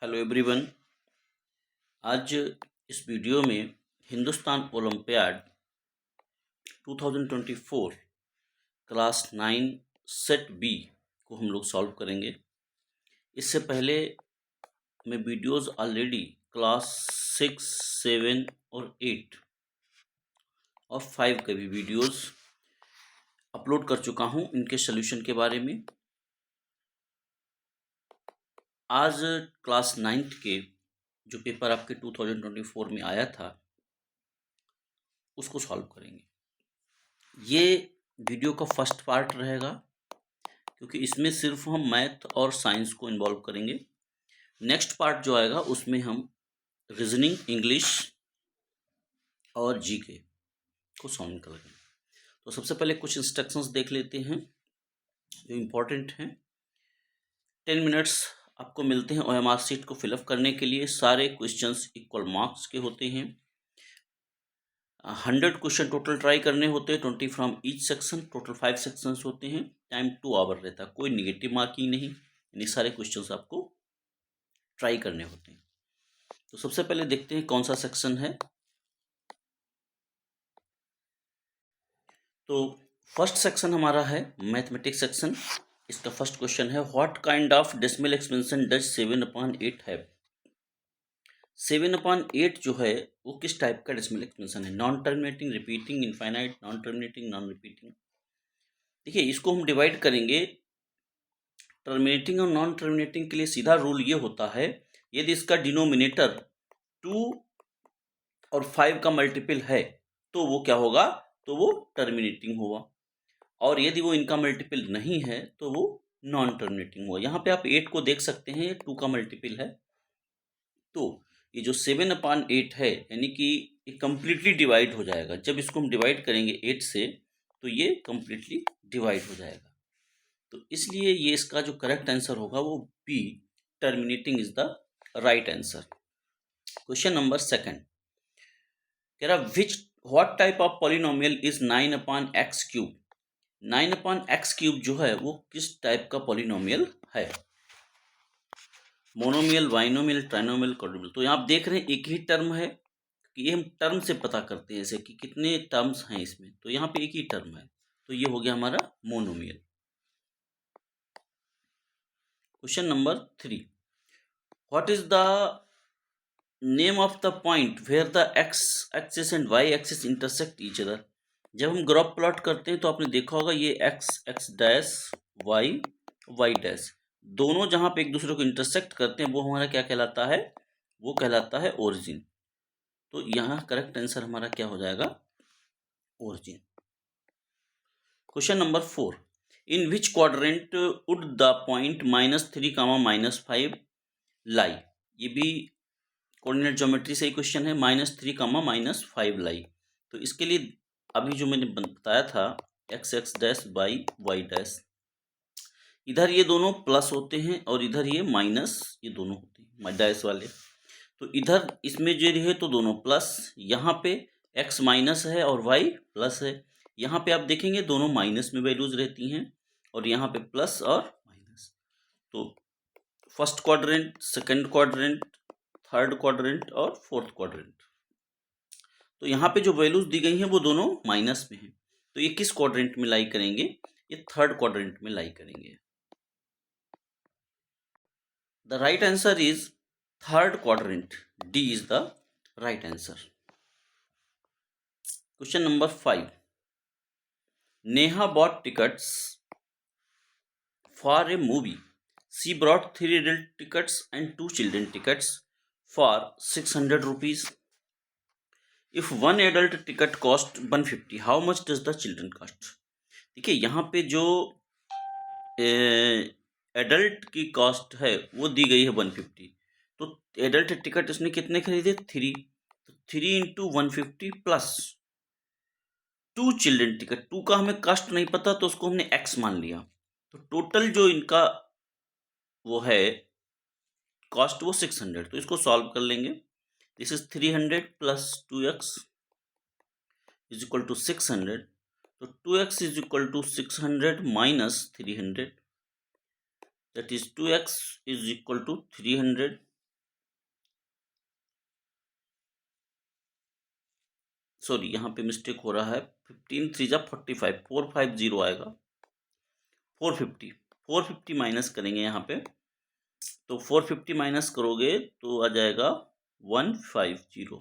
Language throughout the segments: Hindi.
Hello everyone. आज इस वीडियो में Hindustan olympiad 2024 class 9 set B को हम लोग सॉल्व करेंगे। इससे पहले मैं वीडियोस ऑलरेडी क्लास 6, 7 और 8 और 5 के भी वीडियोस अपलोड कर चुका हूं इनके सॉल्यूशन के बारे में। आज क्लास 9th के जो पेपर आपके 2024 में आया था उसको सॉल्व करेंगे। ये वीडियो का फर्स्ट पार्ट रहेगा क्योंकि इसमें सिर्फ हम मैथ और साइंस को इन्वॉल्व करेंगे। नेक्स्ट पार्ट जो आएगा उसमें हम रीजनिंग, इंग्लिश और जीके को सॉल्व करेंगे। तो सबसे पहले कुछ इंस्ट्रक्शंस देख लेते हैं जो इम्पोर्टेंट हैं। 10 मिनट्स आपको मिलते हैं ओएमआर शीट को फिलअप करने के लिए। सारे क्वेश्चंस इक्वल मार्क्स के होते हैं। 100 क्वेश्चन टोटल ट्राई करने होते हैं, 20 from each section. Total 5 sections होते हैं। टाइम 2 आवर रहता है। कोई निगेटिव मार्किंग नहीं, यानी सारे क्वेश्चंस आपको ट्राई करने होते हैं। तो सबसे पहले देखते हैं कौन सा सेक्शन है। तो फर्स्ट सेक्शन हमारा है मैथमेटिक्स सेक्शन। इसका फर्स्ट क्वेश्चन है, what kind of decimal expansion does 7/8 have. 7/8 जो है वो किस टाइप का डेसिमल एक्सपेंशन है? Non terminating, repeating, infinite, non terminating, non repeating. देखिए, इसको हम डिवाइड करेंगे। टर्मिनेटिंग और नॉन टर्मिनेटिंग के लिए सीधा रूल ये होता है, यदि इसका डिनोमिनेटर 2 और 5 का मल्टीपल है तो वो क्या होगा? तो वो टर्मिनेटिंग होगा। और यदि वो इनका मल्टीपल नहीं है तो वो नॉन टर्मिनेटिंग हुआ। यहाँ पे आप 8 को देख सकते हैं, ये 2 का मल्टीपल है। तो ये जो 7/8 है यानी कि ये कंप्लीटली डिवाइड हो जाएगा। जब इसको हम डिवाइड करेंगे 8 से तो ये कंप्लीटली डिवाइड हो जाएगा। तो इसलिए ये इसका जो करेक्ट आंसर होगा वो B, terminating is the right answer. Question number second कह रहा, which what type of polynomial is 9/x³ 9/x³ जो है वो किस टाइप का पॉलिनोमियल है? Monomial, binomial, trinomial, quadrinomial. तो यहाँ आप देख रहे हैं एक ही टर्म है कि ये हम टर्म से पता करते हैं, जैसे कि कितने टर्म्स हैं इसमें। तो यहाँ पे एक ही टर्म है, तो ये हो गया हमारा monomial. Question number 3, what is the name of the point where the x axis and y axis intersect each other. जब हम ग्राफ प्लॉट करते हैं तो आपने देखा होगा ये x x dash, y y dash, दोनों जहां पे एक दूसरे को इंटरसेक्ट करते हैं वो हमारा क्या कहलाता है? वो कहलाता है ओरिजिन। तो यहाँ करेक्ट आंसर हमारा क्या हो जाएगा? Origin. Question number 4, in which quadrant would the point -3, -5 लाई। ये भी कोऑर्डिनेट ज्योमेट्री से ही क्वेश्चन है। -3, -5 लाई। तो इसके लिए अभी जो मैंने बताया था x x dash by y dash, इधर ये दोनों प्लस होते हैं और इधर ये माइनस, ये दोनों होते हैं डैश वाले। तो इधर इसमें जो है तो दोनों प्लस, यहाँ पे x माइनस है और y प्लस है। यहाँ पे आप देखेंगे दोनों माइनस में वैल्यूज रहती हैं और यहाँ पे प्लस और माइनस। तो first quadrant, second quadrant, third quadrant और फोर्थ क्वाड्रेंट, तो यहाँ पे जो वैल्यूज दी गई हैं वो दोनों माइनस में हैं। तो ये किस क्वाड्रेंट में लाई करेंगे? ये थर्ड क्वाड्रेंट में लाई करेंगे। The right answer is third quadrant, D is the right answer. Question number 5, Neha bought tickets for a movie. She brought 3 adult tickets and 2 children tickets for 600 rupees. If one adult ticket cost 150, how much does the children cost? देखिए यहाँ पे जो एडल्ट की कॉस्ट है वो दी गई है 150। तो एडल्ट टिकट इसने कितने खरीदे? 3। तो 3 इंटू 150 प्लस 2 चिल्ड्रन टिकट। 2 का हमें कॉस्ट नहीं पता तो उसको हमने x मान लिया। तो टोटल जो इनका वो है कॉस्ट वो 600। तो इसको सॉल्व कर लेंगे। This is 300 plus 2x is equal to 600। तो 2x is equal to 600 minus 300, that is 2x is equal to 300 sorry यहाँ पे मिस्टेक हो रहा है, 15 3 जा 45, 450 आएगा, 450 माइनस करेंगे यहाँ पे, तो 450 माइनस करोगे तो आ जाएगा 150,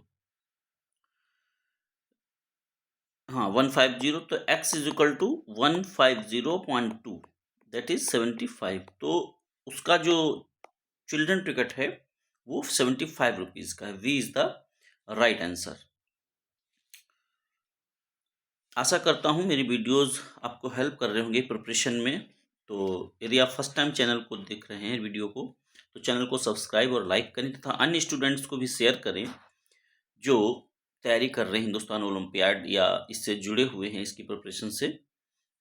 हाँ 150, तो x is equal to 150.2, that is 75। तो उसका जो चिल्ड्रन टिकट है वो 75 रुपीज का है। B is the right answer. आशा करता हूँ मेरी वीडियोस आपको हेल्प कर रहे होंगे प्रिपरेशन में। तो यदि आप फर्स्ट टाइम चैनल को देख रहे हैं वीडियो को, तो चैनल को सब्सक्राइब और लाइक करें तथा अन्य स्टूडेंट्स को भी शेयर करें जो तैयारी कर रहे हैं हिंदुस्तान ओलंपियाड या इससे जुड़े हुए हैं इसकी प्रिपरेशन से,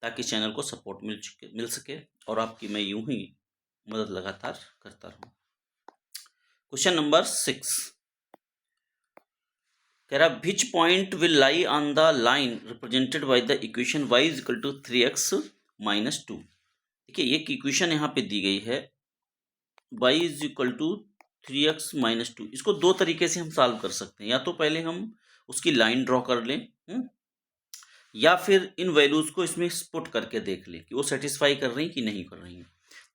ताकि चैनल को सपोर्ट मिल सके और आपकी मैं यूं ही मदद लगातार करता रहूं। क्वेश्चन नंबर 6 कह रहा which point will lie on the line represented by the equation y is equal to 3x minus 2। देखिए एक इक्वेशन यहाँ पे दी गई है y is equal to 3x minus 2। इसको दो तरीके से हम सॉल्व कर सकते हैं, या तो पहले हम उसकी लाइन ड्रॉ कर लें, या फिर इन वैल्यूज को इसमें पुट करके देख लें कि वो सेटिस्फाई कर रही हैं कि नहीं कर रही हैं।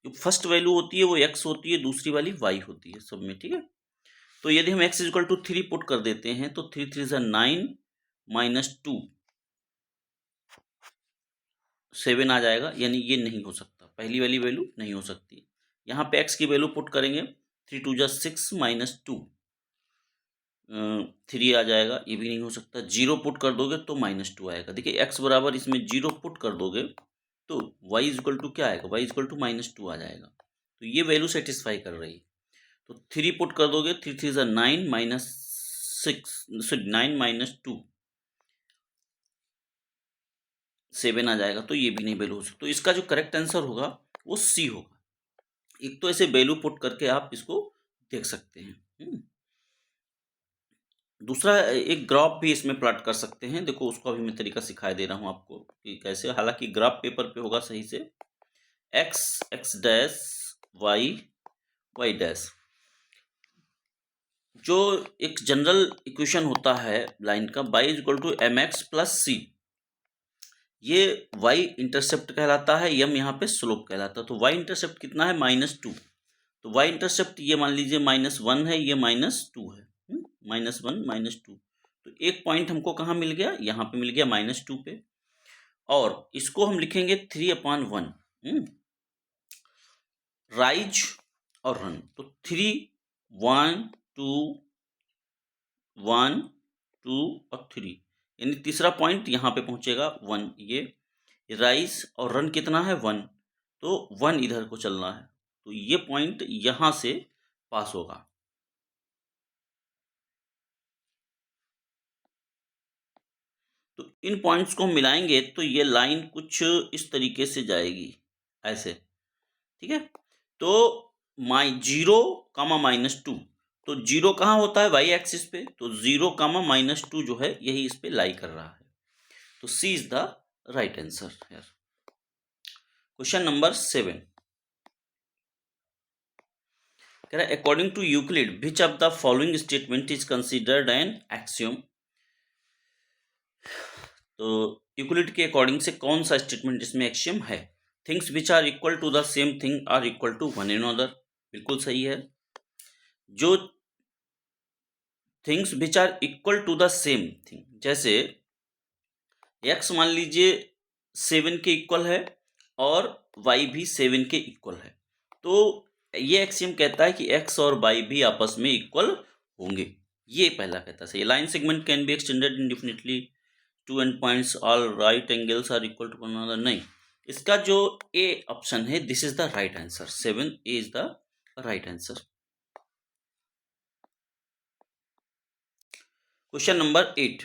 जो फर्स्ट वैल्यू होती है वो x होती है, दूसरी वाली y होती है सब में, ठीक है। तो यदि हम x is equal to 3 put कर देते हैं तो 3 3 9 माइनस 2 7 आ जाएगा, यानी ये नहीं हो सकता, पहली वाली वैल्यू नहीं हो सकती। यहाँ पे x की वैल्यू पुट करेंगे, 3 2 जा 6 माइनस 2 3 आ जाएगा, ये भी नहीं हो सकता। 0 पुट कर दोगे तो माइनस 2 आएगा। देखिए x बराबर इसमें 0 पुट कर दोगे तो y इज इक्वल टू क्या आएगा, y is equal to minus 2 आ जाएगा। तो ये वैल्यू सेटिस्फाई कर रही है। तो 3 पुट कर दोगे, 3 3 जा 9 माइनस 6 सॉरी 9 माइनस 2 7 आ जाएगा, तो ये भी नहीं वैल्यू हो सकता। तो इसका जो करेक्ट आंसर होगा वो सी होगा। एक तो ऐसे वैल्यू पुट करके आप इसको देख सकते हैं। दूसरा एक ग्राफ भी इसमें प्लॉट कर सकते हैं। देखो उसको अभी मैं तरीका सिखाई दे रहा हूँ आपको कि कैसे, हालांकि ग्राफ पेपर पे होगा सही से। x x dash y y dash, जो एक जनरल इक्वेशन होता है लाइन का, y is equal to m x plus c, ये y इंटरसेप्ट कहलाता है, m यहाँ पे स्लोप कहलाता है। तो y इंटरसेप्ट कितना है, -2। तो y इंटरसेप्ट ये मान लीजिए -1 है, ये -2 है, -1 -2। तो एक पॉइंट हमको कहाँ मिल गया, यहाँ पे मिल गया -2 पे, और इसको हम लिखेंगे 3/1 राइज और रन। तो 3 1 2 1 2 और 3, यानी तीसरा पॉइंट यहाँ पे पहुंचेगा 1। ये राइज और रन कितना है 1, तो 1 इधर को चलना है, तो ये पॉइंट यहाँ से पास होगा। तो इन पॉइंट्स को हम मिलाएंगे तो ये लाइन कुछ इस तरीके से जाएगी, ऐसे, ठीक है। तो -0, -2, तो 0 कहाँ होता है, y एक्सिस पे, तो 0, -2 जो है यही इस पे लाई कर रहा है। तो C is the right answer here. Question number 7 कह रहा है according to Euclid which of the following statement is considered an axiom. तो यूक्लिड के अकॉर्डिंग से कौन सा स्टेटमेंट इसमें एक्सियम है। Things which are equal to the same thing are equal to one another, बिल्कुल सही है। जो things which are equal to the same thing, जैसे x मान लीजिए 7 के इक्वल है और y भी 7 के इक्वल है, तो ये एक्सियम कहता है कि x और y भी आपस में इक्वल होंगे। ये पहला कहता है। Line segment can be extended indefinitely to end points, all right angles are equal to one another, नहीं। इसका जो ए ऑप्शन है this is the right answer, 7 is the right answer. Question number 8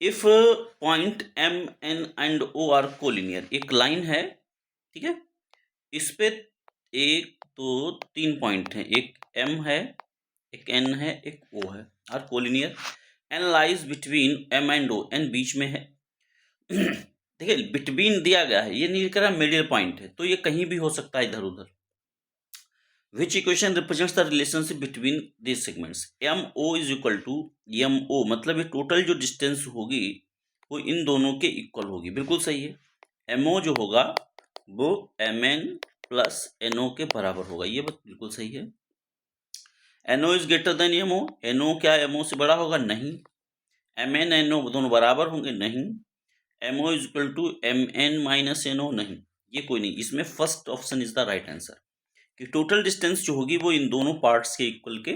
if point M N and O are collinear, एक लाइन है, ठीक है, इस पे 1 2 3 पॉइंट हैं, एक एम है, एक एन है, एक ओ है, are collinear, N lies between M and O, N बीच में है। देखिए बिटवीन दिया गया है, ये नहीं लिख रहा मिडिल पॉइंट है, तो ये कहीं भी हो सकता है इधर उधर। Which equation represents the relationship between this segments? M O is equal to M O, मतलब ये टोटल जो डिस्टेंस होगी वो इन दोनों के इक्वल होगी। बिल्कुल सही है। एम ओ जो होगा वो M N plus N O के बराबर होगा, ये बात बिल्कुल सही है। N O is greater than M O, N O क्या एम ओ से बड़ा होगा? नहीं। एम एन एन ओ दोनों बराबर होंगे? नहीं। M O is equal to M N minus N O? नहीं, ये कोई नहीं। इसमें first option is the right answer कि टोटल डिस्टेंस जो होगी वो इन दोनों पार्ट्स के इक्वल के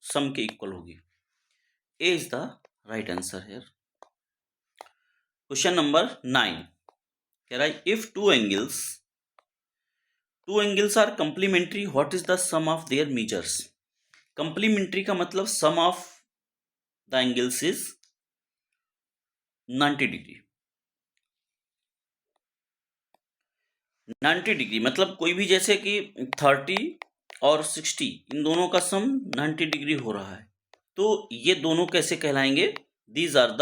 सम के इक्वल होगी। A is the right answer है। क्वेश्चन नंबर 9 कह रहा है if two angles are complementary what is the sum of their measures? Complementary का मतलब sum of the angles is 90 डिग्री। 90 डिग्री मतलब कोई भी, जैसे कि 30 और 60 इन दोनों का सम 90 डिग्री हो रहा है, तो ये दोनों कैसे कहलाएंगे? These are the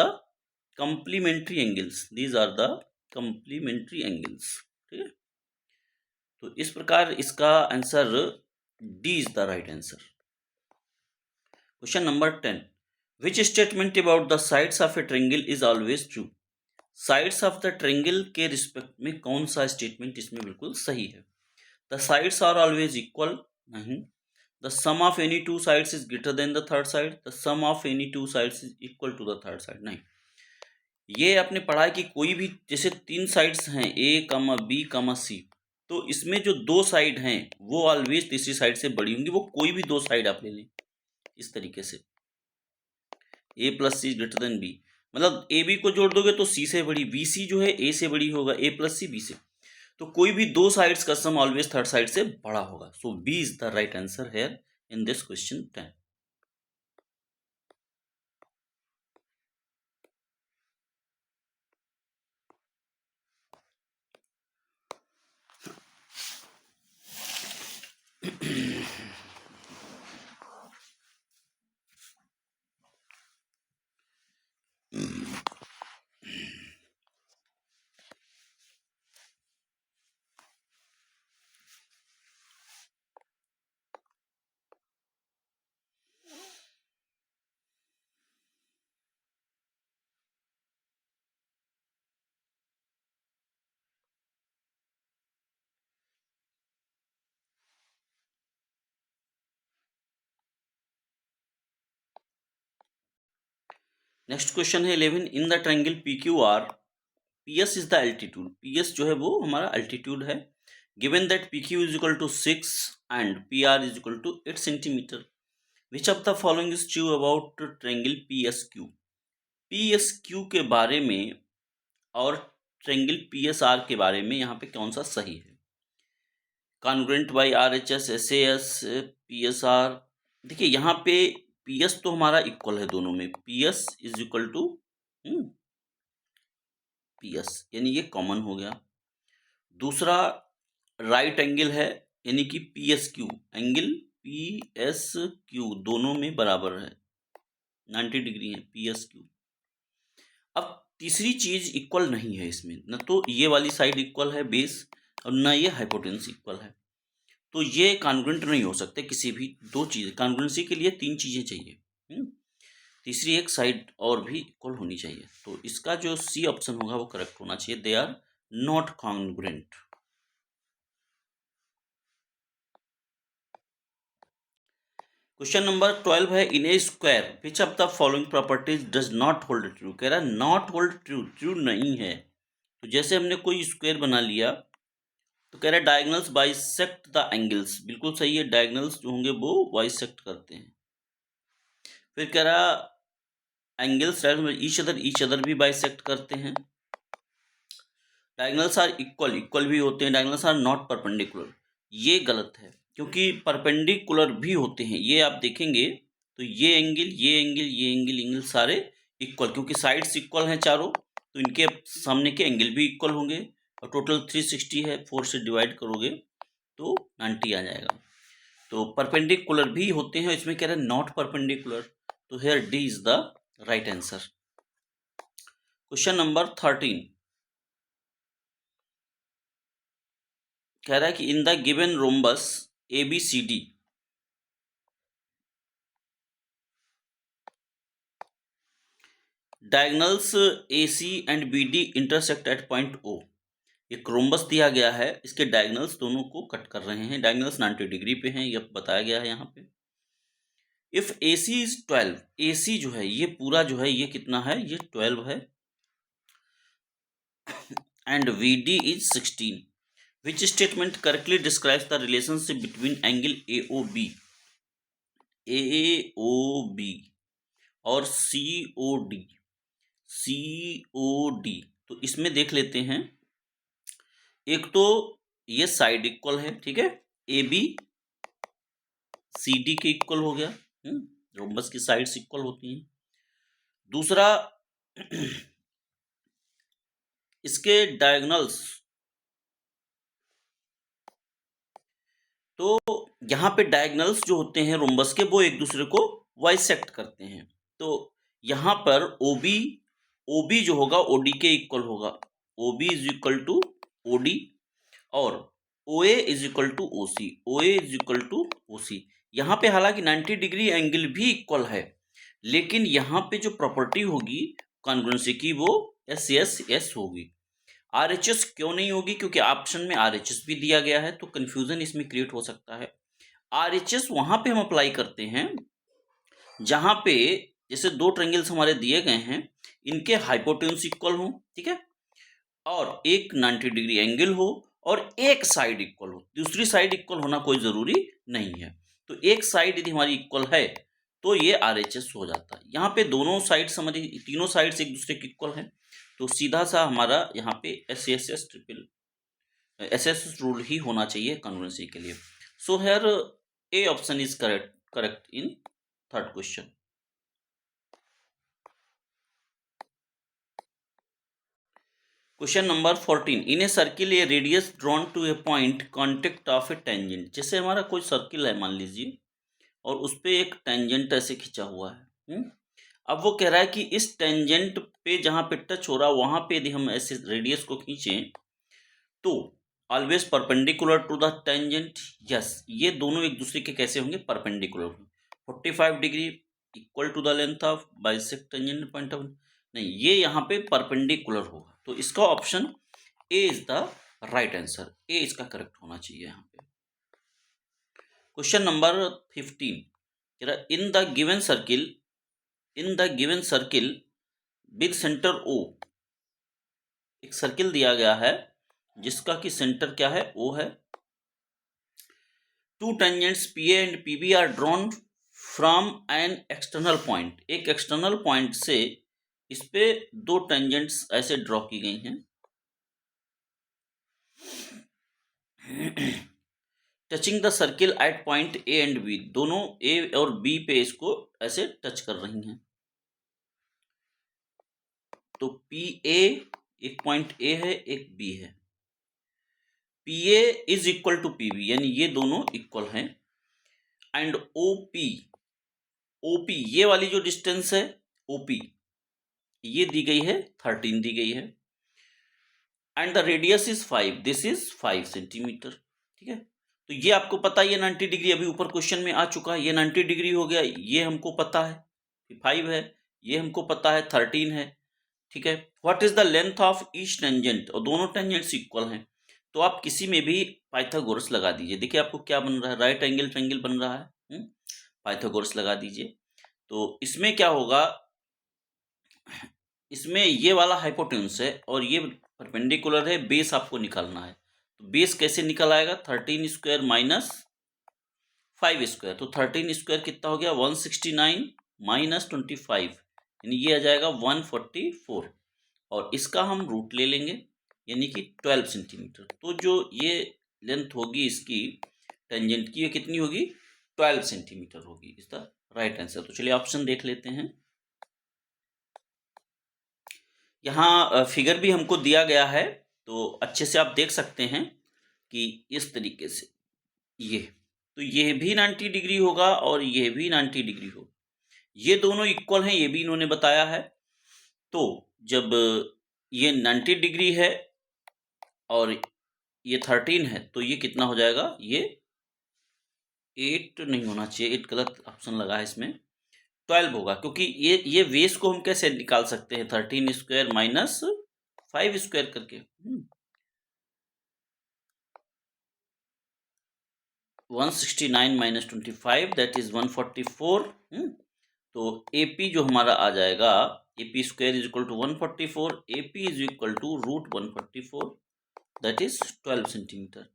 complementary angles, these are the complementary angles. ठीक है, तो इस प्रकार इसका answer D is the right answer. Question number 10 which statement about the sides of a triangle is always true? Sides of the triangle के रिस्पेक्ट में कौन सा स्टेटमेंट इसमें बिल्कुल सही है? The sides are always equal? नहीं। The sum of any two sides is greater than the third side? The sum of any two sides is equal to the third side? नहीं। ये आपने पढ़ा है कि कोई भी, जैसे 3 साइड्स हैं ए कमा बी कमा सी, तो इसमें जो 2 साइड हैं वो ऑलवेज तीसरी साइड से बड़ी होंगी। वो कोई भी 2 साइड आप ले लें इस तरीके से, ए प्लस सी ग्रेटर देन बी, मतलब ए बी को जोड़ दोगे तो सी से बड़ी, बी सी जो है ए से बड़ी होगा, ए प्लस सी बी से। तो कोई भी 2 साइड्स का सम ऑलवेज थर्ड साइड से बड़ा होगा। So B is the right answer here in this question 10। Next question है 11 in the triangle P Q R P S is the altitude. P S जो है वो हमारा एल्टीट्यूड है। Given that P Q is equal to 6 and P R is equal to 8 centimetre, which of the following is true about triangle P S Q? P S Q के बारे में और ट्रायंगल पी एस आर के बारे में यहाँ पे कौन सा सही है? Congruent by R H S, S A S, P S R. देखिए यहाँ पे पी एस तो हमारा इक्वल है दोनों में, P S is equal to P S, यानी ये कॉमन हो गया। दूसरा राइट एंगल है, यानी कि P S Q, angle P S Q दोनों में बराबर है, 90 डिग्री है पी एस क्यू। अब तीसरी चीज इक्वल नहीं है इसमें, न तो ये वाली साइड इक्वल है बेस और न ये हाइपोटेन्यूस इक्वल है, तो ये कॉन्ग्रुएंट नहीं हो सकते किसी भी 2 चीज़। कॉन्ग्रुएंसी के लिए 3 चीज़ें चाहिए, तीसरी एक साइड और भी इक्वल होनी चाहिए। तो इसका जो सी ऑप्शन होगा वो करेक्ट होना चाहिए, they are not congruent. Question number 12 है in a square which of the following properties does not hold true? कह रहा है नॉट होल्ड ट्रू, ट्रू नहीं है। तो जैसे हमने कोई स्क्वायर बना लिया तो कह रहा है डायगोनल्स बाइसेक्ट द एंगल्स, बिल्कुल सही है, डायगोनल्स जो होंगे वो बाइसेक्ट करते हैं। फिर कह रहा एंगल्स ईच अदर भी बाइसेक्ट करते हैं। डायगोनल्स आर इक्वल, इक्वल भी होते हैं। डायगोनल्स आर नॉट परपेंडिकुलर, ये गलत है क्योंकि परपेंडिकुलर भी होते हैं। ये आप देखेंगे तो ये एंगल, ये एंगल, ये एंगल, एंगल सारे इक्वल, क्योंकि साइड्स इक्वल हैं चारों, तो इनके सामने के एंगल भी इक्वल होंगे। और टोटल 360 है, 4 से डिवाइड करोगे तो 90 आ जाएगा। तो परपेंडिकुलर भी होते हैं, इसमें कह रहे हैं नॉट परपेंडिकुलर, तो here D is the right answer. Question number 13 कह रहा है कि in the given rhombus ABCD, diagonals AC and BD intersect at point O। एक रोम्बस दिया गया है, इसके डायगनल्स दोनों को कट कर रहे हैं, डायगनल्स 90 डिग्री पे हैं, यह बताया गया है यहाँ पे। इफ AC इज 12, AC जो है ये पूरा जो है ये कितना है, ये 12 है, and VD is 16, which statement correctly describes the relationship between angle AOB और COD। तो इसमें देख लेते हैं, एक तो ये साइड इक्वल है, ठीक है, AB CD के इक्वल हो गया, रोम्बस की साइड्स इक्वल होती हैं। दूसरा इसके डायगोनल्स, तो यहाँ पे डायगोनल्स जो होते हैं रोम्बस के वो एक दूसरे को बाइसेक्ट करते हैं। तो यहाँ पर OB जो होगा OD के इक्वल होगा, OB is equal to OD, और OA is equal to OC। यहाँ पे हालांकि 90 डिग्री एंगल भी इक्वल है, लेकिन यहाँ पे जो प्रॉपर्टी होगी कॉन्ग्रुएंसी की वो S होगी। RHS क्यों नहीं होगी, क्योंकि ऑप्शन में RHS भी दिया गया है, तो कंफ्यूजन इसमें क्रिएट हो सकता है। RHS वहां पे हम अप्लाई करते हैं जहां पे जैसे दो ट्रायंगल्स हमारे दिए गए हैं, इनके हाइपोटेन्यूज इक्वल हो, ठीक है, और एक 90 डिग्री एंगल हो और एक साइड इक्वल हो। दूसरी साइड इक्वल होना कोई जरूरी नहीं है, तो एक साइड यदि हमारी इक्वल है तो ये RHS हो जाता है। यहाँ पे दोनों साइड्स हमारी, तीनों साइड्स एक दूसरे के इक्वल हैं, तो सीधा सा हमारा यहाँ पे SS रूल ही होना चाहिए कॉन्ग्रुएंसी के लिए। So here A option is correct in third question. Question number 14, in a circle a radius drawn to a point contact of a tangent. जैसे हमारा कोई सर्किल है मान लीजिए, और उस पर एक टेंजेंट ऐसे खिंचा हुआ है, अब वो कह रहा है कि इस टेंजेंट पे जहां पे टच हो रहा वहां पे यदि हम ऐसे रेडियस को खींचें तो always perpendicular to the tangent. Yes, ये दोनों एक दूसरे के कैसे होंगे, perpendicular. 45 degree equal to the length of bisect tangent point of, नहीं, ये यहाँ पे परपेंडिकुलर होगा, तो इसका option A is the right answer. A इसका करेक्ट होना चाहिए यहाँ पे। Question number 15, in the given circle with centre O, एक सर्किल दिया गया है जिसका कि सेंटर क्या है, O है। Two tangents PA and PB are drawn from an external point, एक एक्सटर्नल पॉइंट से इस पे दो टेंजेंट्स ऐसे ड्रॉ की गई हैं, touching the circle eight point A and B, दोनों A और B पे इसको ऐसे टच कर रही हैं। तो PA, एक पॉइंट A है, एक B है, PA is equal to PB, यानी ये दोनों इक्वल हैं, एंड OP ये वाली जो डिस्टेंस है OP ये दी गई है 13 दी गई है, and the radius is 5, this is 5 centimetre, ठीक है। तो ये आपको पता है, ये 90 डिग्री अभी ऊपर क्वेश्चन में आ चुका है, ये 90 डिग्री हो गया, ये हमको पता है 5 है, ये हमको पता है 13 है, ठीक है। What is the length of each tangent, और दोनों टेंजेंट्स इक्वल हैं, तो आप किसी में भी पाइथागोरस लगा दीजिए। देखिए आपको क्या बन रहा है, राइट एंगल ट्रायंगल बन रहा है, पाइथागोरस लगा दीजिए। तो इसमें क्या होगा, इसमें ये वाला हाइपोटेन्यूज है और ये परपेंडिकुलर है, बेस आपको निकालना है। तो बेस कैसे निकल आएगा, 13 स्क्वायर माइनस 5 स्क्वायर, तो 13 स्क्वायर कितना हो गया, 169 माइनस 25, यानी ये आ जाएगा 144, और इसका हम रूट ले लेंगे, यानी कि 12 सेंटीमीटर। तो जो ये लेंथ होगी इसकी टेंजेंट की, ये कितनी होगी, 12 सेंटीमीटर होगी, इज द राइट आंसर। तो चलिए ऑप्शन देख लेते हैं। यहाँ फिगर भी हमको दिया गया है, तो अच्छे से आप देख सकते हैं कि इस तरीके से ये, तो ये भी 90 डिग्री होगा और ये भी 90 डिग्री होगा, ये दोनों इक्वल हैं, ये भी इन्होंने बताया है। तो जब ये 90 डिग्री है और ये 13 है, तो ये कितना हो जाएगा, ये 8 नहीं होना चाहिए, 8 गलत ऑप्शन लगा है इसमें, 12 होगा, क्योंकि ये बेस को हम कैसे निकाल सकते हैं, 13 स्क्वायर माइनस 5 स्क्वायर करके। 169 माइनस 25 दैट इज 144। तो AP जो हमारा आ जाएगा, AP square is equal to 144, AP is equal to root 144 that is 12 centimetre.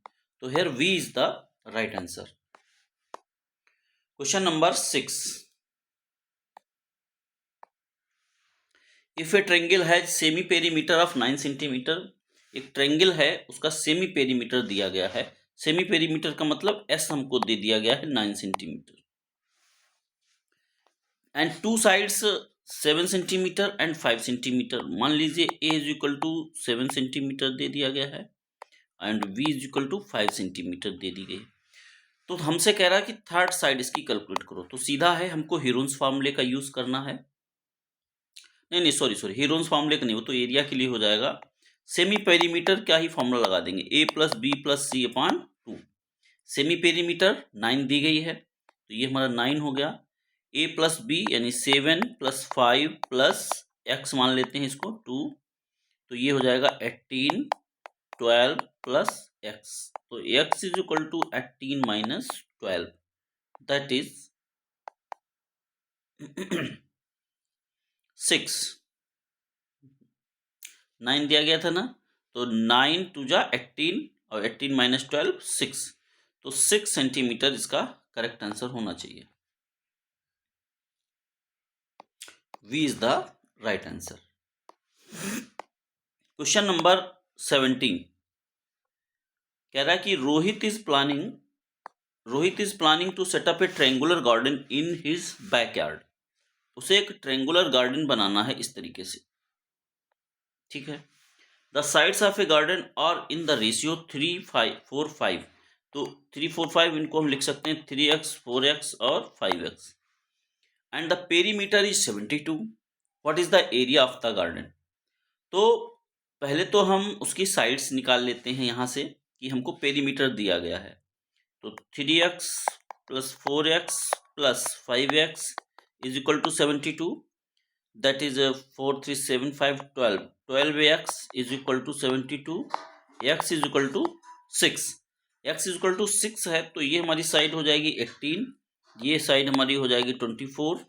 तो here V is the right answer. Question number 6, if a triangle has semi perimeter of 9 centimetre, एक ट्रेंगल है उसका सेमी पेरीमीटर दिया गया है, सेमी पेरीमीटर का मतलब S हमको दे दिया गया है 9 centimetre, and two sides 7 centimetre and 5 centimetre. मान लीजिए A is equal to 7 centimetre दे दिया गया है and V is equal to 5 centimetre दे दी गई। तो हमसे कह रहा है कि थर्ड साइड इसकी कैलकुलेट करो, तो सीधा है, हमको हीरोन्स फार्मूले का यूज करना है। नहीं सॉरी, हीरोन्स फार्मूले का नहीं, वो तो एरिया के लिए हो जाएगा। सेमी पेरीमीटर क्या ही फॉर्मूला लगा देंगे, A plus B plus C upon 2। Semi perimeter 9 दी गई है, तो ये हमारा 9 हो गया। A प्लस बी यानी 7 प्लस 5 प्लस x मान लेते हैं इसको 2, तो ये हो जाएगा 18, 12 प्लस x, तो x is equal to 18 minus 12 that is 6। 9 दिया गया था ना, तो 9 टू जा 18 और 18 माइनस 12 6, तो 6 सेंटीमीटर इसका करेक्ट आंसर होना चाहिए। V is the right answer. Question number 17 कह रहा है कि Rohit is planning to set up a triangular garden in his backyard. उसे एक ट्रायंगुलर गार्डन बनाना है इस तरीके से, ठीक है। The sides of a garden are in the ratio 3, 5, 4, 5। तो 3, 4, 5 इनको हम लिख सकते हैं 3x, 4x और 5x, and the perimeter is 72। What is the area of the garden? तो पहले तो हम उसकी साइड्स निकाल लेते हैं यहाँ से कि हमको पेरीमीटर दिया गया है, तो 3x plus 4x plus 5x is equal to 72, that is 4, 3, 7, 5, 12, 12x is equal to 72, x is equal to 6, x is equal to 6 है, तो ये हमारी साइड हो जाएगी 18, ये साइड हमारी हो जाएगी 24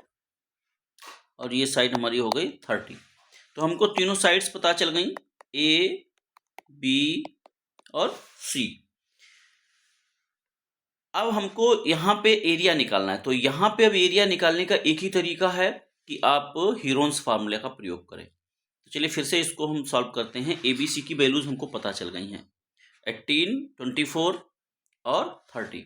और ये साइड हमारी हो गई 30। तो हमको तीनों साइड्स पता चल गई, A, B और C। अब हमको यहाँ पे एरिया निकालना है, तो यहाँ पे अब एरिया निकालने का एक ही तरीका है कि आप हीरोन्स फार्मूले का प्रयोग करें। तो चलिए फिर से इसको हम सॉल्व करते हैं। ABC की वैल्यूज हमको पता चल गई हैं, 18, 24 और 30।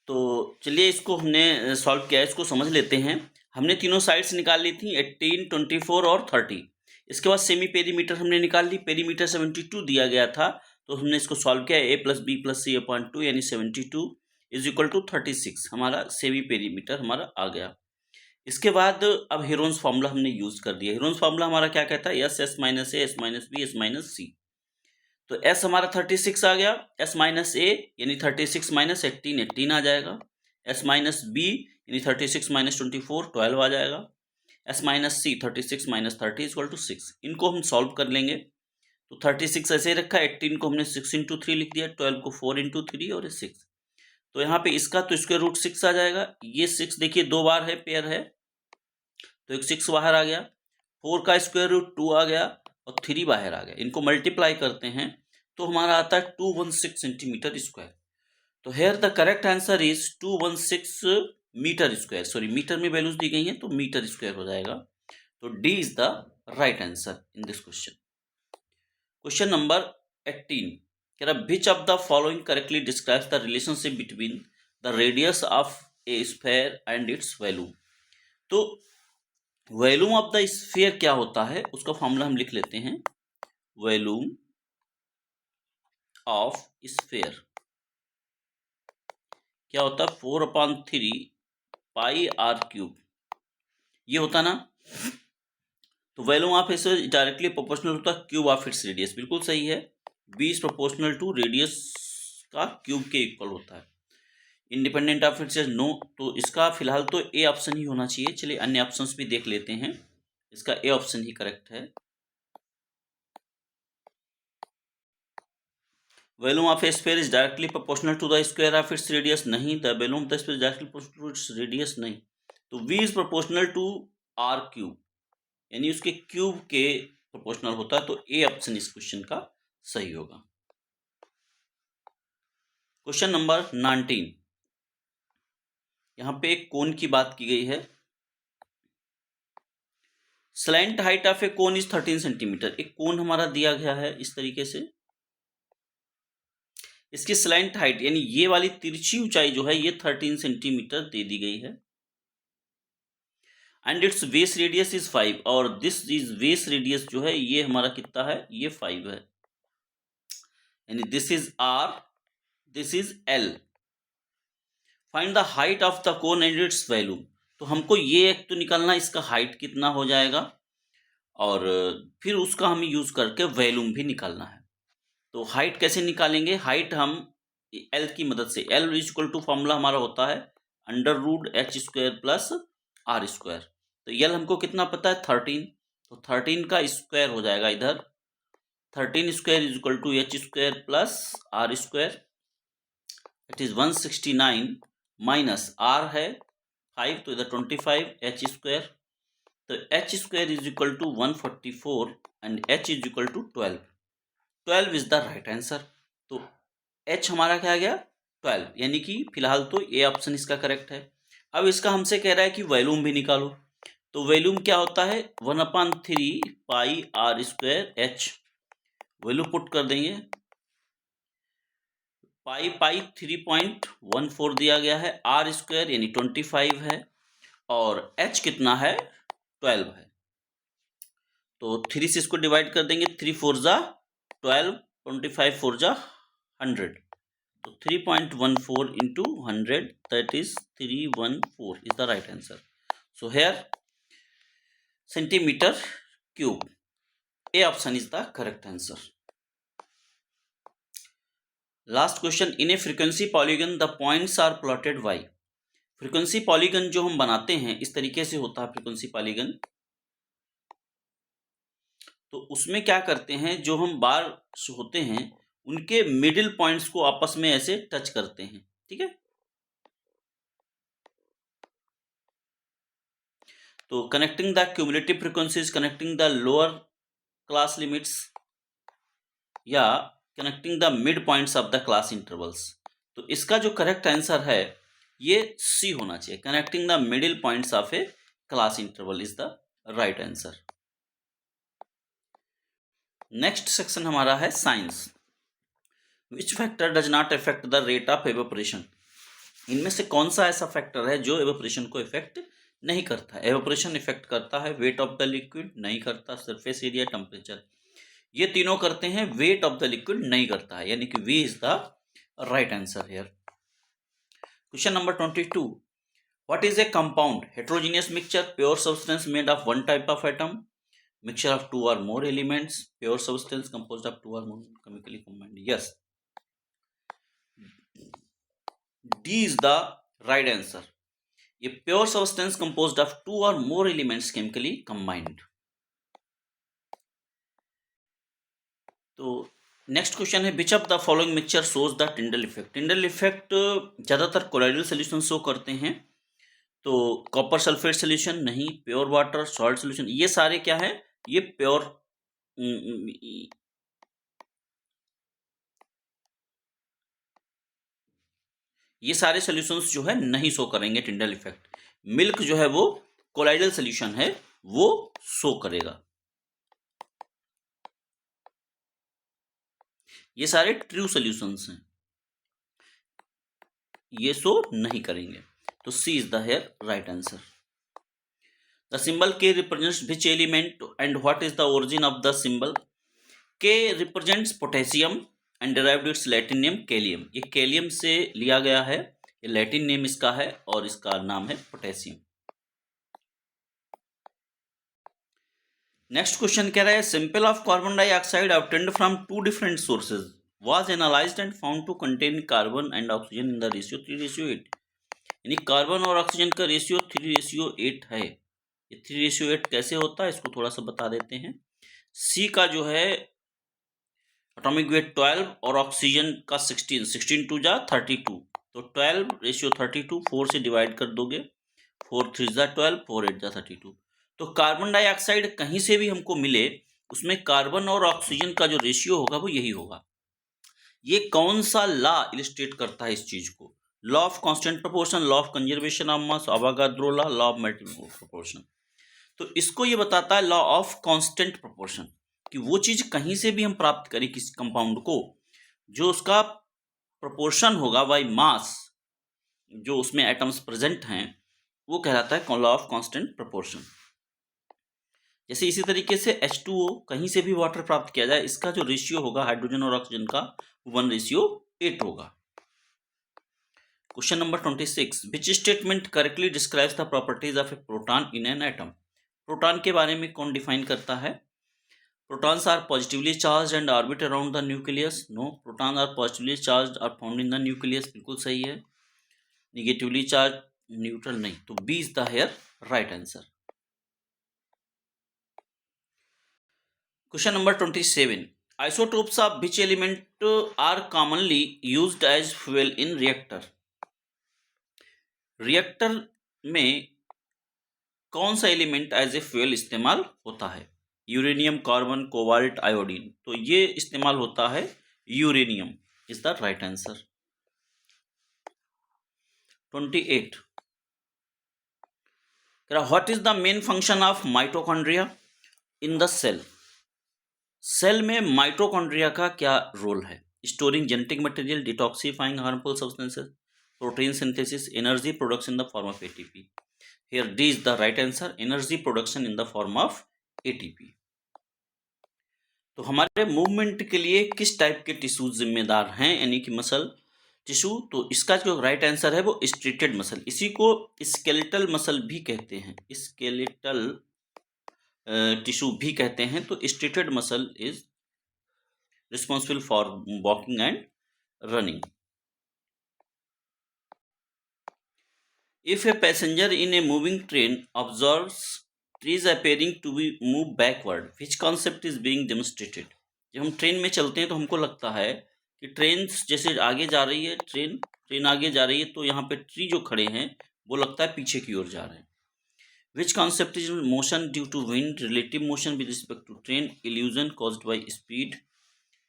तो चलिए इसको हमने सॉल्व किया, इसको समझ लेते हैं। हमने तीनों साइड्स निकाल ली थी, 18, 24 और 30। इसके बाद सेमी पेरीमीटर हमने निकाल ली, पेरीमीटर 72 दिया गया था, तो हमने इसको सॉल्व किया, A plus B plus C upon 2 यानी 72 इज इक्वल टू 36, हमारा सेमी पेरीमीटर हमारा आ गया। इसके बाद अब हीरोन्स फार्मूला हमने यूज कर दिया। हीरोन्स फार्मूला हमारा क्या कहता है, S minus A, S minus B, S minus C. तो S हमारा 36 आ गया, S माइनस ए यानी 36 माइनस 18, 18 आ जाएगा। S माइनस बी यानी 36 माइनस 24, 12 आ जाएगा। S minus C 36 minus 30 equal to 6। इनको हम सॉल्व कर लेंगे, तो 36 ऐसे ही रखा, 18 को हमने 6 इंटू 3 लिख दिया, 12 को 4 इंटू 3 और 6। तो यहाँ पे इसका तो स्क्वायर रूट 6 आ जाएगा। ये 6 देखिए 2 बार है, पेयर है, तो एक 6 बाहर आ गया, 4 का स्क्वायर रूट 2 आ गया और 3 बाहर आ गया। इनको मल्टीप्लाई करते हैं तो हमारा आता है 216 सेंटीमीटर स्क्वायर। तो here the correct answer is 216 metre square. Sorry, metre में वैल्यूज दी गई हैं तो मीटर स्क्वायर हो जाएगा। तो D is the right answer in this question. Question number 18 कह रहा, which of the following correctly describes the relationship between the radius of a sphere and its volume. तो वॉल्यूम ऑफ द स्फीयर क्या होता है उसका फॉर्मूला हम लिख लेते हैं, वॉल्यूम ऑफ स्फीयर क्या होता है, 4/3 पाई आर क्यूब, ये होता ना। तो volume of sphere directly proportional होता है क्यूब ऑफ इट्स रेडियस, बिल्कुल सही है। B is proportional to radius का क्यूब के इक्वल होता है। Independent of it says no, तो इसका फिलहाल तो ए ऑप्शन ही होना चाहिए। चलिए अन्य ऑप्शंस भी देख लेते हैं। इसका ए ऑप्शन ही करेक्ट है। Volume of a sphere is directly proportional to the square of its radius, नहीं। The volume of the sphere is directly proportional to its radius, नहीं। तो V is proportional to R cube, यानी उसके क्यूब के प्रोपोर्शनल होता है, तो ए ऑप्शन इस क्वेश्चन का सही होगा। क्वेश्चन नंबर 19, यहाँ पे एक कोन की बात की गई है। Slant height of A cone is 13 centimetre. एक कोन हमारा दिया गया है इस तरीके से, इसकी स्लैंट हाइट यानी ये वाली तिरछी ऊंचाई जो है ये 13 सेंटीमीटर दे दी गई है। And it's base radius is 5, और दिस इज बेस रेडियस जो है ये हमारा कितना है, ये 5 है। यानी this is R, this is L. Find the height of the cone and its value. तो हमको ये एक तो निकालना, इसका हाइट कितना हो जाएगा, और फिर उसका हमें यूज करके वैल्यूम भी निकालना है। तो हाइट कैसे निकालेंगे, हाइट हम एल की मदद से, L is equal to formula हमारा होता है √h² प्लस r²। तो एल हमको कितना पता है, 13। तो 13 का स्क्वायर हो जाएगा इधर, 13² is equal to h² plus r², it is 169 minus r है 5, तो इधर 25 h²। तो h² is equal to 144 and h is equal to 12। 12 is the right answer. तो h हमारा क्या आ गया, 12, यानी कि फिलहाल तो ए ऑप्शन इसका करेक्ट है। अब इसका हमसे कह रहा है कि वॉल्यूम भी निकालो। तो वॉल्यूम क्या होता है, 1/3 पाई r²h। वैल्यू पुट कर देंगे, पाई 3.14 दिया गया है, r² यानी 25 है, और h कितना है, 12 है। तो 3 से इसको डिवाइड कर देंगे, 3 4 जा 12, 25 4 जा 100। तो 3.14 into 100, that is 314 is the right answer. So here centimeter cube, A option is the correct answer. Last question, in a frequency polygon the points are plotted y. Frequency polygon जो हम बनाते हैं इस तरीके से होता है फ्रीक्वेंसी पॉलीगन। तो उसमें क्या करते हैं, जो हम बार होते हैं उनके मिडिल पॉइंट्स को आपस में ऐसे टच करते हैं, ठीक है। तो connecting the cumulative frequencies, connecting the lower class limits, या connecting the mid points of the class intervals. तो इसका जो करेक्ट आंसर है ये सी होना चाहिए, connecting the middle points of A class interval is the right answer. Next section हमारा है science. Which factor does not affect the rate of evaporation. इनमें से कौन सा ऐसा फैक्टर है जो एवेपोरेशन को इफेक्ट नहीं करता है। एवेपोरेशन इफेक्ट करता है, वेट ऑफ द लिक्विड नहीं करता, सरफेस एरिया, टेम्परेचर, ये तीनों करते हैं, वेट ऑफ द लिक्विड नहीं करता है, यानी कि V is the right answer here. Question number 22, what is a compound heterogeneous mixture, pure substance made of one type of atom, mixture of two or more elements, pure substance composed of two or more chemically combined. Yes, D is the right answer. ये pure substance composed of two or more elements chemically combined. तो नेक्स्ट क्वेश्चन है, विच of the following mixture shows the Tyndall effect. Tyndall effect ज्यादातर कोलाइडल सोल्यूशन शो करते हैं। तो कॉपर सल्फेट सोल्यूशन नहीं, प्योर वाटर, सॉल्ट सोल्यूशन, ये सारे क्या है, ये प्योर, ये सारे सोल्यूशंस जो है नहीं शो करेंगे टिंडल इफेक्ट। मिल्क जो है वो कोलाइडल सोल्यूशन है, वो शो करेगा। ये सारे ट्रू सोल्यूशंस हैं, ये शो नहीं करेंगे। तो C is the here right answer. The symbol K represents which element and what is the origin of the symbol. K represents potassium and derived its Latin name kalium. ये कैलियम से लिया गया है, ये लैटिन नेम इसका है, और इसका नाम है पोटेशियम। नेक्स्ट क्वेश्चन कह रहा है sample of carbon dioxide obtained from two different sources was analysed and found to contain carbon and oxygen in the ratio 3:8। यानी कार्बन और ऑक्सीजन का रेशियो 3:8 है। ये 3:8 कैसे होता है इसको थोड़ा सा बता देते हैं। सी का जो है एटॉमिक वेट 12 और ऑक्सीजन का 16 टू जा 32, तो 12:32 4 से डिवाइड कर दोगे, 4 3 जा 12, 4 8 जा 32। तो कार्बन डाइऑक्साइड कहीं से भी हमको मिले उसमें कार्बन और ऑक्सीजन का जो रेशियो होगा वो यही होगा। ये कौन सा लॉ इलिस्ट्रेट करता है इस चीज को? Law of constant proportion, law of conservation of mass, Avogadro law, law of multiple proportion. तो इसको ये बताता है लॉ ऑफ कांस्टेंट प्रोपोर्शन कि वो चीज कहीं से भी हम प्राप्त करें किसी कंपाउंड को, जो उसका प्रोपोर्शन होगा बाय मास, जो उसमें एटम्स प्रेजेंट हैं, वो कहलाता है लॉ ऑफ कांस्टेंट प्रोपोर्शन। जैसे इसी तरीके से H2O कहीं से भी वाटर प्राप्त किया जाए, इसका जो रेशियो होगा हाइड्रोजन और ऑक्सीजन का 1:8 होगा। Question number 26, which statement correctly describes the properties of a proton in an atom? Proton के बारे में कौन डिफाइन करता है? Protons are positively charge and orbit around the nucleus. No, proton are positively charge are found in the nucleus, बिल्कुल सही है। निगेटिवली चार्ज, न्यूट्रल नहीं, तो B is the here right answer. Question number 27. Isotopes of which element are commonly used as fuel in reactor? Reactor में कौन सा एलिमेंट एज ए फ्यूल इस्तेमाल होता है? Uranium, carbon, cobalt, iodine. तो ये इस्तेमाल होता है uranium, is the right answer. 28. What is the main function of mitochondria in the cell? Cell में माइटोकॉन्ड्रिया का क्या रोल है? Storing genetic material, detoxifying harmful substances, protein synthesis, energy production in the form of ATP. Here D is the right answer, energy production in the form of ATP. तो हमारे मूवमेंट के लिए किस टाइप के टिश्यू जिम्मेदार हैं, यानी कि मसल टिश्यू? तो इसका जो राइट आंसर है वो स्ट्रेटेड मसल, इसी को स्केलेटल मसल भी कहते हैं, स्केलेटल टिश्यू भी कहते हैं। तो striated muscle is responsible for walking and running. If a passenger in a moving train observes trees appearing to be move backward, which concept is being demonstrated? जब हम ट्रेन में चलते हैं तो हमको लगता है कि ट्रेन जैसे आगे जा रही है, ट्रेन आगे जा रही है, तो यहाँ पे ट्री जो खड़े हैं वो लगता है पीछे की ओर जा रहे हैं। Which concept is motion due to wind, relative motion with respect to train, illusion caused by speed,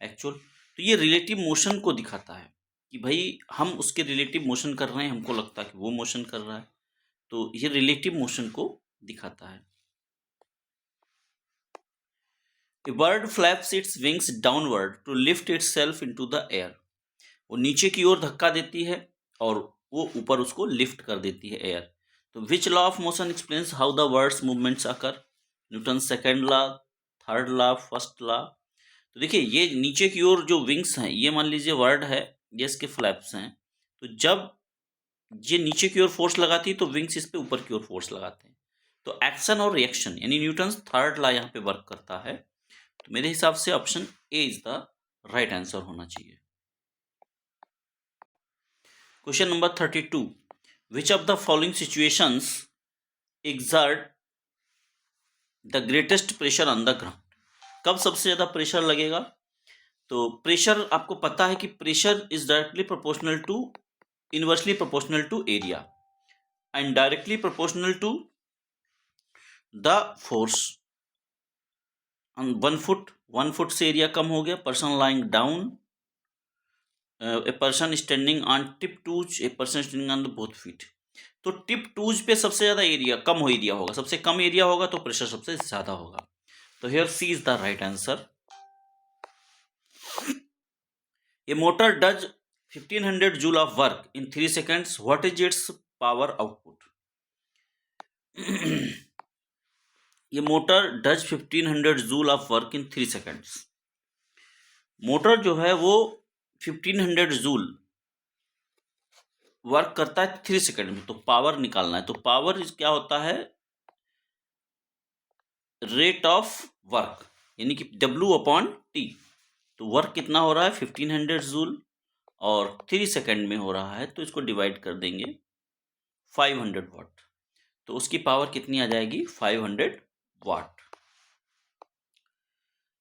actual? तो ये रिलेटिव मोशन को दिखाता है कि भाई हम उसके रिलेटिव मोशन कर रहे हैं, हमको लगता है कि वो मोशन कर रहा है, तो ये रिलेटिव मोशन को दिखाता है। A bird flaps its wings downward to lift itself into the air. वो नीचे की ओर धक्का देती है और वो ऊपर उसको लिफ्ट कर देती है एयर। तो which law of motion explains how the words movements occur? Newton second law, third law, first law. तो देखिए ये नीचे की ओर जो विंग्स हैं, ये मान लीजिए वर्ड है, ये इसके फ्लैप्स हैं, तो जब ये नीचे की ओर फोर्स लगाती है तो विंग्स इस पे ऊपर की ओर फोर्स लगाते हैं। तो एक्शन और रिएक्शन यानी न्यूटन थर्ड लॉ यहाँ पे वर्क करता है। तो मेरे हिसाब से option A is the right answer होना चाहिए। Question number 32. Which of the following situations exert the greatest pressure on the ground? कब सबसे ज्यादा प्रेशर लगेगा? तो प्रेशर आपको पता है कि pressure is directly proportional to, inversely proportional to area and directly proportional to the force. 1 foot से एरिया कम हो गया, person lying down, a person standing on tip toes, a person standing on the both feet. तो टिप टूज पे सबसे ज्यादा एरिया कम हो एरिया होगा, सबसे कम एरिया होगा तो प्रेशर सबसे ज्यादा होगा। तो here C is the right answer. A motor does 1500 joule of work in 3 seconds. What is its power output? ये motor does 1500 joule of work in 3 seconds। Motor जो है वो 1500 जूल वर्क करता है 3 सेकंड में, तो पावर निकालना है। तो पावर क्या होता है? रेट ऑफ वर्क, यानी कि W/T। तो वर्क कितना हो रहा है 1500 जूल और 3 सेकंड में हो रहा है, तो इसको डिवाइड कर देंगे 500 वाट, तो उसकी पावर कितनी आ जाएगी 500 वाट।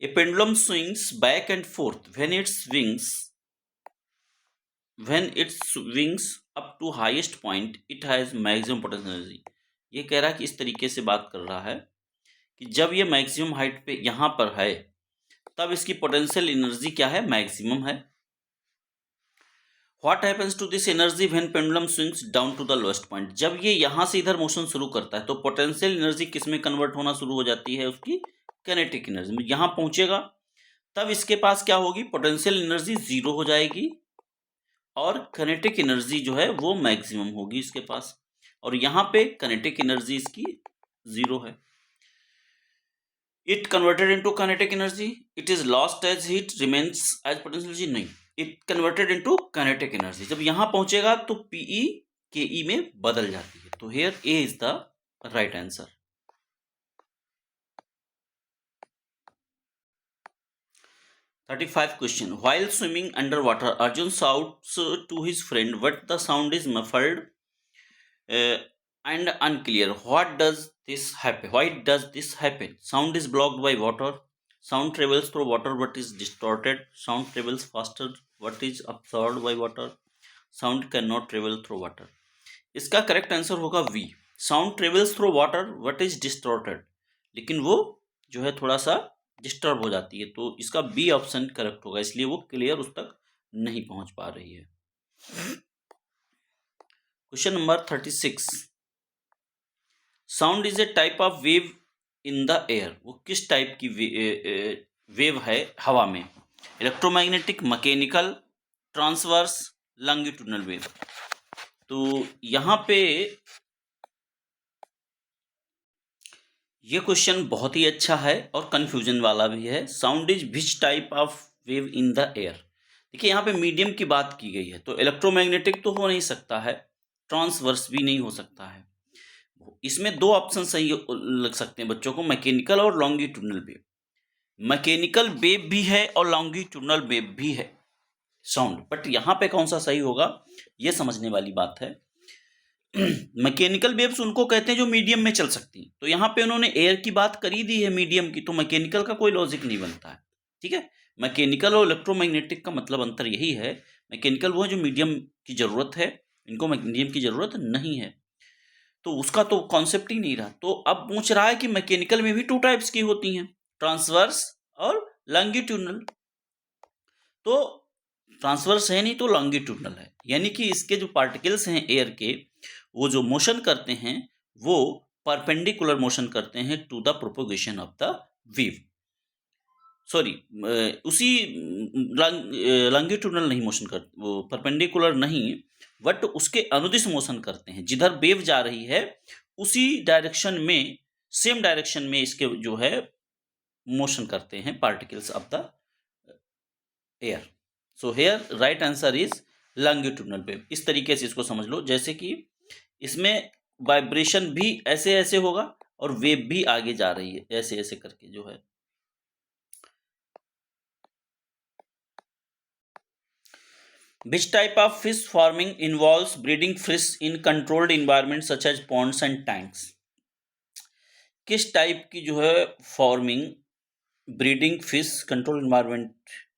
A pendulum swings back and forth when it swings up to highest point it has maximum potential energy। ये कह रहा है कि इस तरीके से बात कर रहा है कि जब ये मैक्सिमम हाइट पे यहाँ पर है तब इसकी पोटेंशियल एनर्जी क्या है, मैक्सिमम है। What happens to this energy when pendulum swings down to the lowest point? जब ये यहाँ से इधर मोशन शुरू करता है तो पोटेंशियल एनर्जी किस में कन्वर्ट होना शुरू हो जाती है, उसकी काइनेटिक एनर्जी में। यहाँ पहुंचेगा तब इसके पास क्या होगी, पोटेंशियल एनर्जी जीरो हो जाएगी और काइनेटिक एनर्जी जो है वो मैक्सिमम होगी इसके पास, और यहाँ पे काइनेटिक एनर्जी इसकी जीरो है। It converted into kinetic energy, it is lost as heat remains as potential energy, नहीं, it converted into kinetic energy. जब यहां पहुंचेगा तो पीई के ई में बदल जाती है, तो here A is the right answer. 35 question, while swimming under water Arjun shouts to his friend but the sound is muffled and unclear. What does this happen? Why does this happen? Sound is blocked by water. Sound travels through water but is distorted. Sound travels faster what is absorbed by water. Sound cannot travel through water. इसका करेक्ट आंसर होगा V, sound travels through water what is distorted, लेकिन वो जो है थोड़ा सा डिस्टर्ब हो जाती है, तो इसका बी ऑप्शन करेक्ट होगा, इसलिए वो क्लियर उस तक नहीं पहुंच पा रही है। Question number 36, sound is a type of wave in the air. वो किस टाइप की वेव है हवा में, electromagnetic, mechanical, transverse, longitudinal wave. तो यहाँ पे ये क्वेश्चन बहुत ही अच्छा है और कंफ्यूजन वाला भी है। Sound is which type of wave in the air. देखिए यहाँ पे मीडियम की बात की गई है, तो इलेक्ट्रोमैग्नेटिक तो हो नहीं सकता है, ट्रांसवर्स भी नहीं हो सकता है। इसमें दो ऑप्शन सही लग सकते हैं बच्चों को, मैकेनिकल और लॉन्गिट्यूडनल वेव। मैकेनिकल वेव भी है और लॉन्गिट्यूडनल वेव भी है साउंड, बट यहाँ पे कौन सा सही होगा ये समझने वाली बात है। मैकेनिकल वेव्स उनको कहते हैं जो मीडियम में चल सकती हैं, तो यहाँ पे उन्होंने एयर की बात करी दी है मीडियम की, तो मैकेनिकल का कोई लॉजिक नहीं बनता है। ठीक है, मैकेनिकल और इलेक्ट्रोमैग्नेटिक का मतलब अंतर यही है, मैकेनिकल वो है जो मीडियम की जरूरत है, इनको मीडियम की जरूरत नहीं है, तो उसका तो कॉन्सेप्ट ही नहीं रहा। तो अब पूछ रहा है कि मैकेनिकल में भी टू टाइप्स की होती हैं, ट्रांसवर्स और लॉन्गिट्यूडनल। तो ट्रांसवर्स है नहीं तो लॉन्गिट्यूडनल है, यानी कि इसके जो पार्टिकल्स हैं एयर के, वो जो मोशन करते हैं वो परपेंडिकुलर मोशन करते हैं to the propagation of the wave. Sorry, उसी लॉन्गिट्यूडनल नहीं मोशन करते, वो परपेंडिकुलर नहीं, बट उसके अनुदिश मोशन करते हैं, जिधर वेव जा रही है उसी डायरेक्शन में, सेम डायरेक्शन में इसके जो है मोशन करते हैं particles of the air. So here right answer is longitudinal wave. इस तरीके से इसको समझ लो, जैसे कि इसमें वाइब्रेशन भी ऐसे ऐसे होगा और वेव भी आगे जा रही है ऐसे ऐसे करके जो है। Which type of fish farming involves breeding fish in controlled environments such as ponds and tanks? किस टाइप की जो है farming breeding fish control environment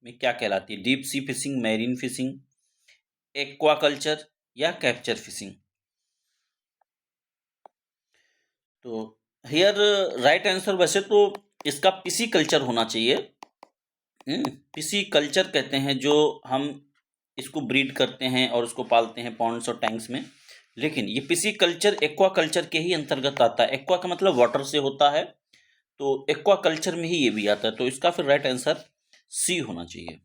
में क्या कहलाती है, deep sea fishing, marine fishing, aquaculture या कैप्चर फिशिंग। तो हियर राइट आंसर वैसे तो इसका पिसी कल्चर होना चाहिए। पिसी कल्चर कहते हैं जो हम इसको ब्रीड करते हैं और उसको पालते हैं पॉन्ड्स और टैंक्स में, लेकिन ये पिसी कल्चर एक्वा कल्चर के ही अंतर्गत आता है। एक्वा का मतलब वाटर से होता है, तो एक्वा कल्चर में ही ये भी आता है, तो इसका फिर राइट आंसर सी होना चाहिए।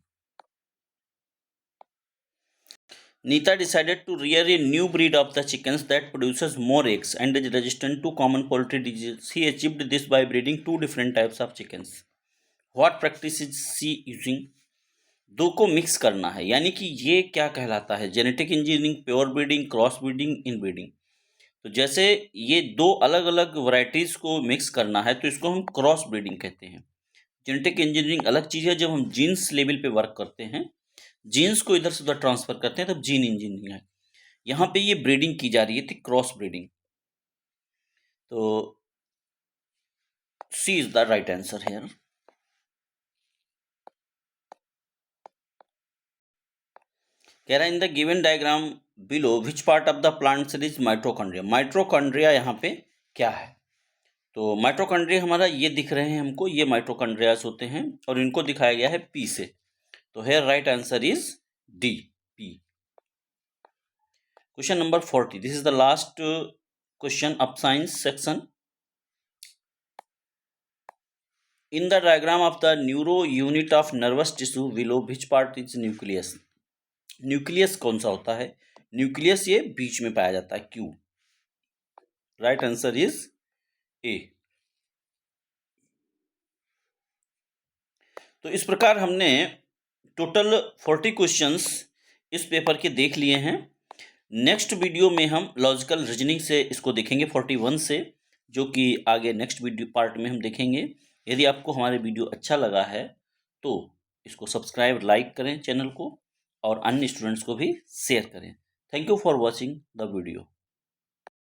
Nita decided to rear a new breed of the chickens that produces more eggs and is resistant to common poultry diseases. She achieved this by breeding two different types of chickens. What practice is she using? दो को मिक्स करना है, यानी कि ये क्या कहलाता है, genetic engineering, pure breeding, cross breeding, इन ब्रीडिंग। तो जैसे ये दो अलग अलग वैरायटीज को मिक्स करना है तो इसको हम क्रॉस ब्रीडिंग कहते हैं। जेनेटिक इंजीनियरिंग अलग चीज़ है, जब हम जीन्स लेवल पे वर्क करते हैं, जीन्स को इधर से उधर ट्रांसफर करते हैं, तब जीन इंजीनियरिंग है। यहाँ पे ये ब्रीडिंग की जा रही है, थी क्रॉस ब्रीडिंग। तो C is the right answer here. कह रहा है in the given diagram below which part of the plant cell is mitochondria. Mitochondria यहाँ पे क्या है? तो माइटोकॉन्ड्रिया हमारा ये दिख रहे हैं हमको, ये माइटोकॉन्ड्रियास होते हैं और इनको दिखाया गया है पी से। तो here right answer is D, P. Question number 40, this is the last question of science section. In the diagram of the neuro unit of nervous tissue below which part is nucleus. Nucleus कौन सा होता है? न्यूक्लियस ये बीच में पाया जाता है, Q. Right answer is a. तो इस प्रकार हमने टोटल 40 क्वेश्चंस इस पेपर के देख लिए हैं। नेक्स्ट वीडियो में हम लॉजिकल रीजनिंग से इसको देखेंगे 41 से, जो कि आगे नेक्स्ट वीडियो पार्ट में हम देखेंगे। यदि आपको हमारे वीडियो अच्छा लगा है तो इसको सब्सक्राइब, लाइक करें चैनल को, और अन्य स्टूडेंट्स को भी शेयर करें। Thank you for watching the video.